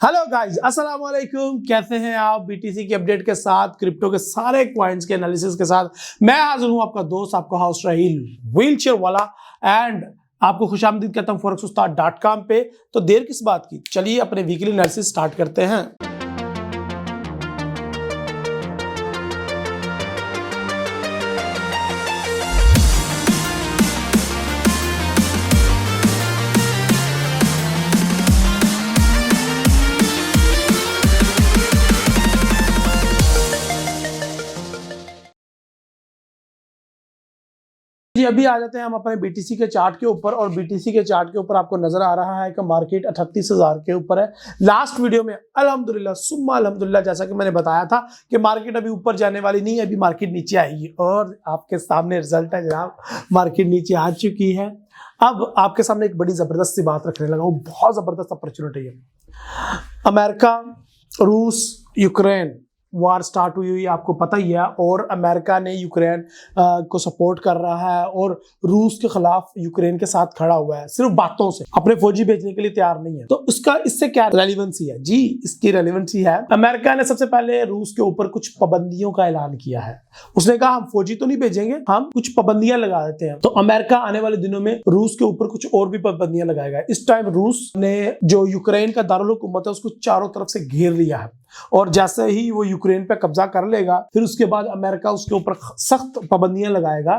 Hello guys, अस्सलाम वालेकुम। कैसे हैं आप? बीटीसी की अपडेट के साथ, क्रिप्टो के सारे कॉइन्स के एनालिसिस के साथ मैं हाजिर हूं, आपका दोस्त, आपका हाउस राहील व्हीलचेयर वाला। एंड आपको खुशामदीद कहता हूं forex-ustad.com पे। तो देर किस बात की, चलिए अपने वीकली एनालिसिस स्टार्ट करते हैं। जी, अभी आ जाते हैं हम अपने बीटीसी के चार्ट के ऊपर। और बीटीसी के चार्ट के ऊपर आपको नजर आ रहा है कि मार्केट 38,000 के ऊपर है। लास्ट वीडियो में अल्हम्दुलिल्लाह सुम्मा अल्हम्दुलिल्लाह, जैसा कि मैंने बताया था कि मार्केट अभी ऊपर जाने वाली नहीं है, अभी मार्केट नीचे आएगी। और आपके सामने रिजल्ट है जनाब, मार्केट नीचे आ चुकी है। अब आपके सामने एक बड़ी जबरदस्त सी बात रखने लगा हूं, बहुत जबरदस्त अपॉर्चुनिटी है। अमेरिका, रूस, यूक्रेन वार स्टार्ट हुई आपको पता ही है। और अमेरिका ने यूक्रेन को सपोर्ट कर रहा है और रूस के खिलाफ यूक्रेन के साथ खड़ा हुआ है, सिर्फ बातों से, अपने फौजी भेजने के लिए तैयार नहीं है। तो इसका इससे क्या रेलेवेंसी है? जी, इसकी रेलेवेंसी है, अमेरिका ने सबसे पहले रूस के ऊपर कुछ पाबंदियों का ऐलान किया है। उसने कहा हम फौजी तो नहीं भेजेंगे, हम कुछ पाबंदियां लगा देते हैं। तो अमेरिका आने वाले दिनों में रूस के ऊपर कुछ और भी पाबंदियां लगाएगा। इस टाइम रूस ने जो यूक्रेन का दारुल हुकूमत है उसको चारों तरफ से घेर लिया है। और जैसे ही वो यूक्रेन पे कब्जा कर लेगा, फिर उसके बाद अमेरिका उसके ऊपर सख्त पाबंदियां लगाएगा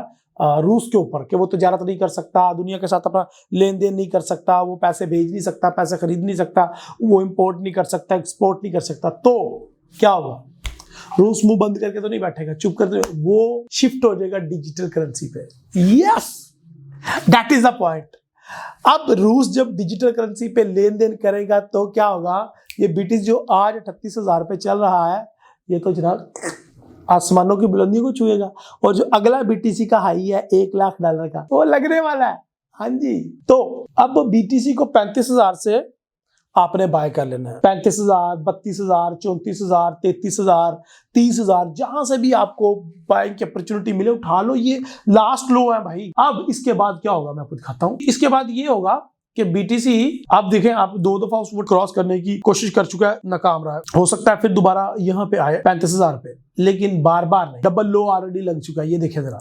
रूस के ऊपर, कि वो तजारत नहीं कर सकता, दुनिया के साथ अपना लेन देन नहीं कर सकता, वो पैसे भेज नहीं सकता, पैसे खरीद नहीं सकता, वो इंपोर्ट नहीं कर सकता, एक्सपोर्ट नहीं कर सकता। तो क्या होगा? रूस मुंह बंद करके तो नहीं बैठेगा, चुप करके वो शिफ्ट हो जाएगा डिजिटल करेंसी पे। Yes, that is the point. अब रूस जब डिजिटल करेंसी पे लेन देन करेगा तो क्या होगा? ये बीटीसी जो आज 38,000 पे चल रहा है, ये तो जनाब आसमानों की बुलंदियों को छुएगा। और जो अगला बीटीसी का हाई है $1,00,000 का, वो लगने वाला है। हाँ जी, तो अब बीटीसी को 35,000 से आपने बाय कर लेना है। 35,000, 32,000, 34,000, 33,000, 30,000, जहां से भी आपको बाइंग की अपॉर्चुनिटी मिले उठा लो। ये लास्ट लो है भाई। अब इसके बाद क्या होगा मैं आपको दिखाता हूं। इसके बाद ये होगा कि बीटीसी, आप देखें, आप 2 दफा उसको क्रॉस करने की कोशिश कर चुका है, नाकाम रहा है। हो सकता है फिर दोबारा यहाँ पे आए 35,000 पे, लेकिन बार बार नहीं। डबल लो ऑलरेडी लग चुका है, ये देखें जरा,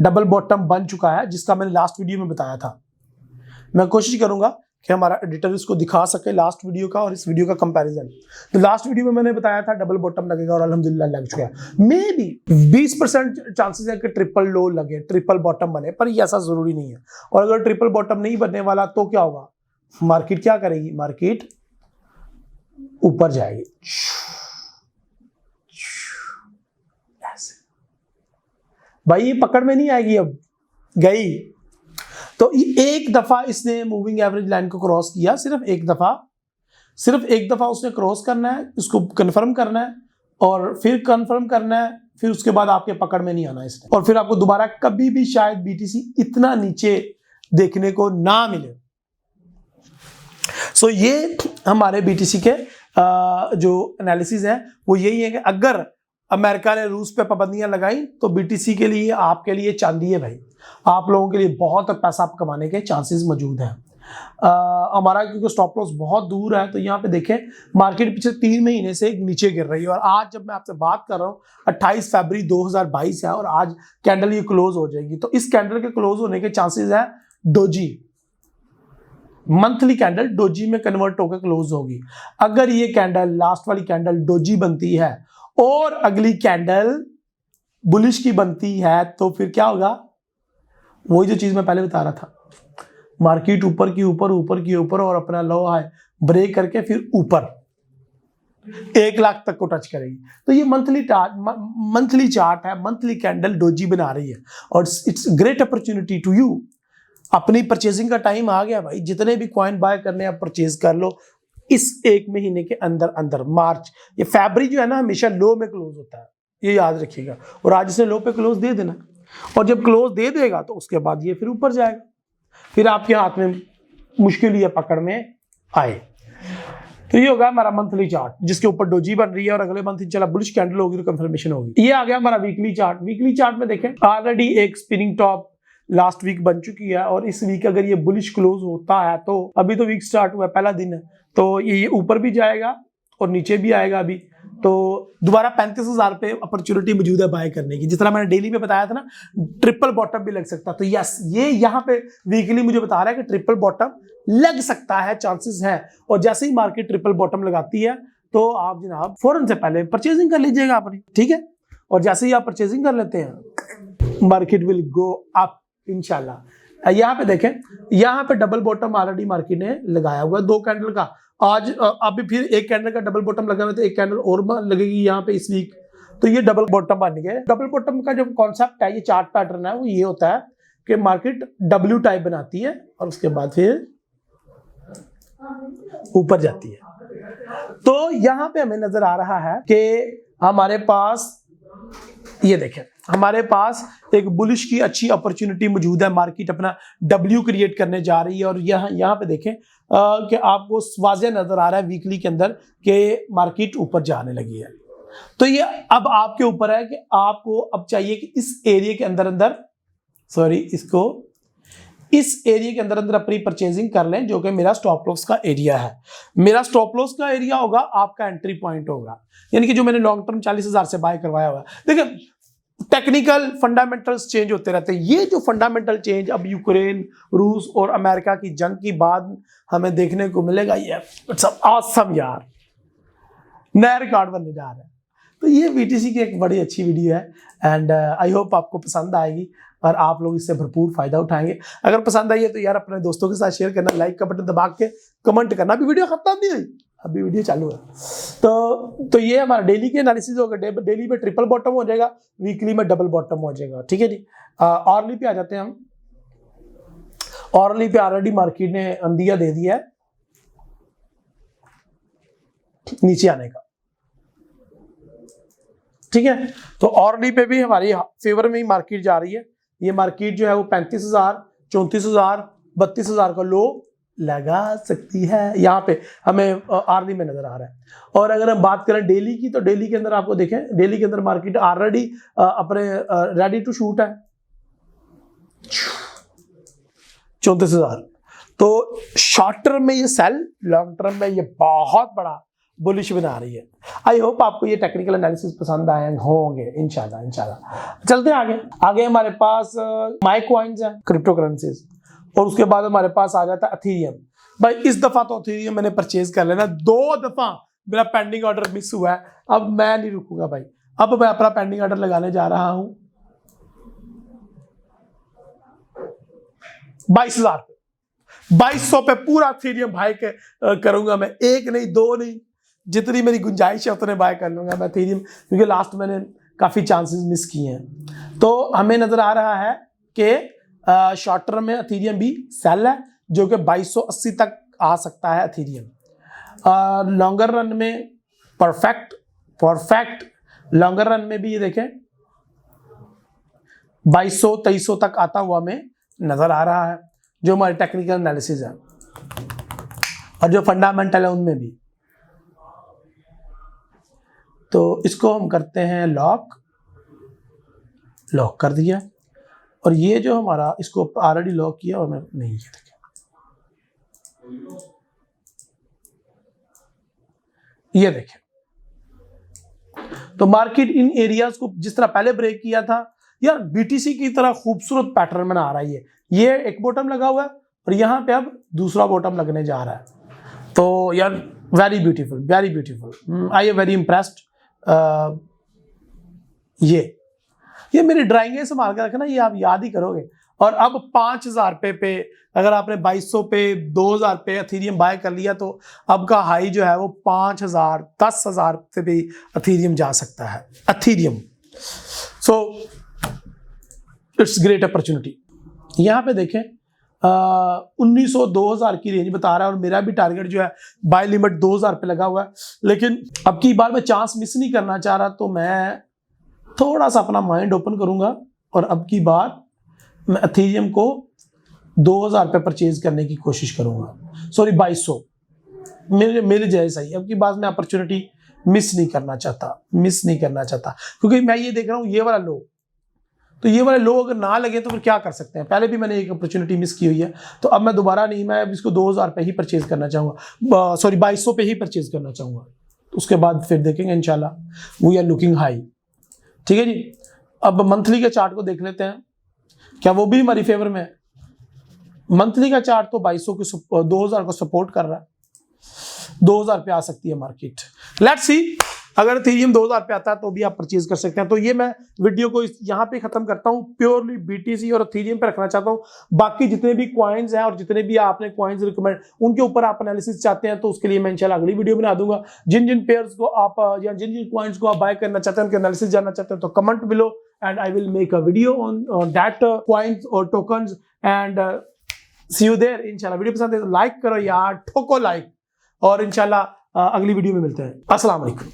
डबल बॉटम बन चुका है, जिसका मैंने लास्ट वीडियो में बताया था। मैं कोशिश करूंगा कि हमारा एडिटर इसको दिखा सके, लास्ट वीडियो का और इस वीडियो का कंपैरिजन। तो लास्ट वीडियो में मैंने बताया था डबल बॉटम लगेगा, और अल्हम्दुलिल्लाह लग चुका है। मे बी 20% चांसेस है कि ट्रिपल लो लगे, ट्रिपल बॉटम बने, पर ये ऐसा जरूरी नहीं है। और अगर ट्रिपल बॉटम नहीं बनने वाला तो क्या होगा? मार्केट क्या करेगी? मार्केट ऊपर जाएगी। भाई ये पकड़ में नहीं आएगी, अब गई। तो एक दफा इसने मूविंग एवरेज लाइन को क्रॉस किया, सिर्फ एक दफा उसने क्रॉस करना है, उसको कंफर्म करना है, और फिर कंफर्म करना है, फिर उसके बाद आपके पकड़ में नहीं आना इसने। और फिर आपको दोबारा कभी भी शायद बीटीसी इतना नीचे देखने को ना मिले। सो ये हमारे बीटीसी के जो एनालिसिस है वो यही है कि अगर अमेरिका ने रूस पे पाबंदियां लगाई तो बीटीसी के लिए, आपके लिए चांदी है भाई। आप लोगों के लिए बहुत पैसा कमाने के चांसेस मौजूद हैं। हमारा क्योंकि स्टॉप लॉस बहुत दूर है, तो यहाँ पे देखें मार्केट पिछले 3 महीने से नीचे गिर रही है। और आज जब मैं आपसे बात कर रहा हूँ 28 फरवरी 2022 है, और आज कैंडल ये क्लोज हो जाएगी। तो इस कैंडल के क्लोज होने के चांसेस है डोजी, मंथली कैंडल डोजी में कन्वर्ट होकर क्लोज होगी। अगर ये कैंडल, लास्ट वाली कैंडल डोजी बनती है और अगली कैंडल बुलिश की बनती है, तो फिर क्या होगा? वही जो चीज मैं पहले बता रहा था, मार्केट ऊपर की ऊपर और अपना लो हाई ब्रेक करके फिर ऊपर 1,00,000 तक को टच करेगी। तो ये मंथली चार्ट है, मंथली कैंडल डोजी बना रही है। और it's great opportunity to you. अपनी परचेजिंग का टाइम आ गया भाई, जितने भी कॉइन बाय करने आप परचेज कर लो इस 1 महीने के अंदर। मार्च, ये फरवरी जो है ना, हमेशा लो में क्लोज होता है, ये याद रखिएगा। और आज इसने लो पे क्लोज दे देना, और जब क्लोज दे देगा तो उसके बाद ये फिर ऊपर जाएगा, फिर आपके हाथ में मुश्किल ही है पकड़ में आए। तो ये होगा हमारा मंथली चार्ट, जिसके ऊपर डोजी बन रही है, और अगले मंथ इंशाल्लाह बुलिश कैंडल होगी तो कंफर्मेशन होगी। ये आ गया हमारा वीकली चार्ट। वीकली चार्ट में देखें ऑलरेडी एक स्पिनिंग टॉप लास्ट वीक बन चुकी है, और इस वीक अगर ये बुलिश क्लोज होता है तो, अभी तो वीक स्टार्ट हुआ है, पहला दिन है, तो ये ऊपर भी जाएगा और नीचे भी आएगा अभी। तो दोबारा 35,000 पे अपॉर्चुनिटी मौजूद है बाय करने की। जिस तरह मैंने डेली में बताया था ना, ट्रिपल बॉटम भी लग सकता, तो यस, ये यहाँ पे वीकली मुझे बता रहा है कि ट्रिपल बॉटम लग सकता है, चांसेस है। और जैसे ही मार्केट ट्रिपल बॉटम लगाती है तो आप जनाब फौरन से पहले परचेजिंग कर लीजिएगा अपनी, ठीक है। और जैसे ही आप परचेजिंग कर लेते हैं, मार्केट विल गो अप इंशाल्लाह। यहाँ पे देखें, यहाँ पे डबल बॉटम ऑलरेडी मार्केट ने लगाया हुआ है 2 कैंडल का। आज अभी फिर एक कैंडल का डबल बॉटम लगा हुआ है, तो एक कैंडल और लगेगी यहाँ पे इस वीक। तो ये डबल बॉटम बन गया। डबल बॉटम का जो कॉन्सेप्ट है, ये चार्ट पैटर्न है, वो ये होता है कि मार्केट डब्ल्यू टाइप बनाती है और उसके बाद फिर ऊपर जाती है। तो यहाँ पे हमें नजर आ रहा है कि हमारे पास, ये देखें, हमारे पास एक बुलिश की अच्छी अपॉर्चुनिटी मौजूद है। मार्केट अपना डब्ल्यू क्रिएट करने जा रही है और यहाँ पे देखें कि आपको वाज़ेह नजर आ रहा है वीकली के अंदर कि मार्केट ऊपर जाने लगी है। तो ये अब आपके ऊपर है कि आपको अब चाहिए कि इस एरिया के अंदर इस एरिया के अंदर अपनी परचेजिंग कर लें, जो कि मेरा स्टॉप लॉस का एरिया है। मेरा स्टॉप लॉस का एरिया होगा, आपका एंट्री पॉइंट होगा, यानी कि जो मैंने लॉन्ग टर्म 40,000 से बाय करवाया हुआ है। देखिए, टेक्निकल फंडामेंटल्स चेंज होते रहते हैं। ये जो फंडामेंटल चेंज अब यूक्रेन, रूस और अमेरिका की जंग की बाद हमें देखने को मिलेगा, ये इट्स ऑसम यार, नया रिकॉर्ड बनने जा रहा है। तो ये बीटीसी की एक बड़ी अच्छी वीडियो है एंड आई होप आपको पसंद आएगी और आप लोग इससे भरपूर फायदा उठाएंगे। अगर पसंद आई है तो यार अपने दोस्तों के साथ शेयर करना, लाइक का बटन दबा के कमेंट करना। अभी वीडियो खत्म नहीं हुई, अभी वीडियो चालू है। तो ये हमारा डेली के एनालिसिस होगा। डेली पे ट्रिपल बॉटम हो जाएगा, वीकली में डबल बॉटम हो जाएगा, ठीक है जी। ऑरली पे आ जाते हैं हम। ऑरली पे ऑलरेडी मार्केट ने अंदिया दे दिया है नीचे आने का, ठीक है। तो ऑरली पे भी हमारी फेवर में ही मार्केट जा रही है। ये मार्केट जो है वो 35,000, 34,000, 32,000 का लो लगा सकती है, यहाँ पे हमें आरली में नजर आ रहा है। और अगर हम बात करें डेली की, तो डेली के अंदर आपको देखें, डेली के अंदर मार्केट ऑलरेडी अपने रेडी टू शूट है 34,000। तो शॉर्ट टर्म में ये सेल, लॉन्ग टर्म में ये बहुत बड़ा बुलिश बना रही है। आई होप आपको ये टेक्निकल एनालिसिस पसंद आए होंगे, इंशाल्लाह। चलते हैं आगे हमारे पास माई कॉइन्स है, क्रिप्टो करेंसीज, और उसके बाद हमारे पास आ जाता है अथीरियम। भाई इस दफा तो अथीरियम मैंने परचेज कर लेना, 2 दफा मेरा पेंडिंग ऑर्डर मिस हुआ है। अब मैं नहीं रुकूंगा भाई, अब मैं अपना पेंडिंग ऑर्डर लगाने जा रहा हूं 22,000 पे। 2200 पे पूरा अथीरियम भाई के करूंगा मैं, 1 नहीं 2 नहीं, जितनी मेरी गुंजाइश है उतने बाय कर लूंगा मैं अथीरियम, क्योंकि लास्ट मैंने काफी चांसेस मिस किए हैं। तो हमें नजर आ रहा है कि शॉर्ट टर्म में अथीरियम भी सेल है, जो कि 2280 तक आ सकता है अथीरियम। लॉन्गर रन में परफेक्ट लॉन्गर रन में भी ये देखें 2200-2300 तक आता हुआ हमें नजर आ रहा है, जो हमारे टेक्निकल एनालिसिस है। और जो फंडामेंटल है उनमें भी। तो इसको हम करते हैं लॉक कर दिया। और ये जो हमारा, इसको ऑलरेडी लॉक किया और नहीं, ये देखिए, ये देखें। तो मार्केट इन एरियाज को जिस तरह पहले ब्रेक किया था यार, बीटीसी की तरह खूबसूरत पैटर्न बना रहा है। ये एक बॉटम लगा हुआ है और यहाँ पे अब दूसरा बॉटम लगने जा रहा है। तो यार very beautiful, I am very impressed. ये मेरी ड्राइंग है, संभाल कर रखना, ये आप याद ही करोगे। और अब 5,000 पे अगर आपने 2200 पे 2,000 पे अथीरियम बाय कर लिया, तो अब का हाई जो है वो 5,000, 10,000 से भी अथीरियम जा सकता है। Ethereum, so it's great opportunity. यहाँ पे देखें 1900 2000 की रेंज बता रहा है, और मेरा भी टारगेट जो है बाय लिमिट 2000 पे लगा हुआ है। लेकिन अब की बार मैं चांस मिस नहीं करना चाह रहा, तो मैं थोड़ा सा अपना माइंड ओपन करूंगा और अब की बार मैं अथीरियम को 2000 पे परचेज करने की कोशिश करूंगा। सॉरी 2200, मेरे जैसा ही अब की बार मैं अपॉर्चुनिटी मिस नहीं करना चाहता, क्योंकि मैं ये देख रहा हूँ ये वाला लो तो ये वाले लो अगर ना लगे तो फिर क्या कर सकते हैं। पहले भी मैंने एक अपॉर्चुनिटी मिस की हुई है, तो अब मैं दोबारा नहीं, मैं अब इसको 2000 पे ही परचेज करना चाहूँगा, सॉरी 2200 पे ही परचेज करना चाहूँगा। उसके बाद फिर देखेंगे इंशाल्लाह। वी आर लुकिंग हाई, ठीक है जी। अब मंथली के चार्ट को देख लेते हैं, क्या वो भी हमारी फेवर में है। मंथली का चार्ट तो 2200 की 2000 को सपोर्ट कर रहा है, 2000 पे आ सकती है मार्केट। लेट्स सी, अगर इथेरियम 2000 पे आता है तो भी आप परचेज कर सकते हैं। तो ये मैं वीडियो को यहाँ पे खत्म करता हूँ, प्योरली बीटीसी और इथेरियम पे रखना चाहता हूँ। बाकी जितने भी कॉइन्स हैं और जितने भी आपने कॉइन्स रिकमेंड, उनके ऊपर आप एनालिसिस चाहते हैं तो उसके लिए मैं इंशाल्लाह अगली वीडियो बना दूंगा। जिन जिन पेयर्स को आप या जिन जिन कॉइन्स को आप बाय करना चाहते हैं, उनके एनालिसिस जानना चाहते हैं, तो comment below and I will make a video on that coins और tokens and see you there इंशाल्लाह। वीडियो पसंद है तो लाइक करो यार, ठोको लाइक, और इंशाल्लाह अगली वीडियो में मिलते हैं। अस्सलाम वालेकुम।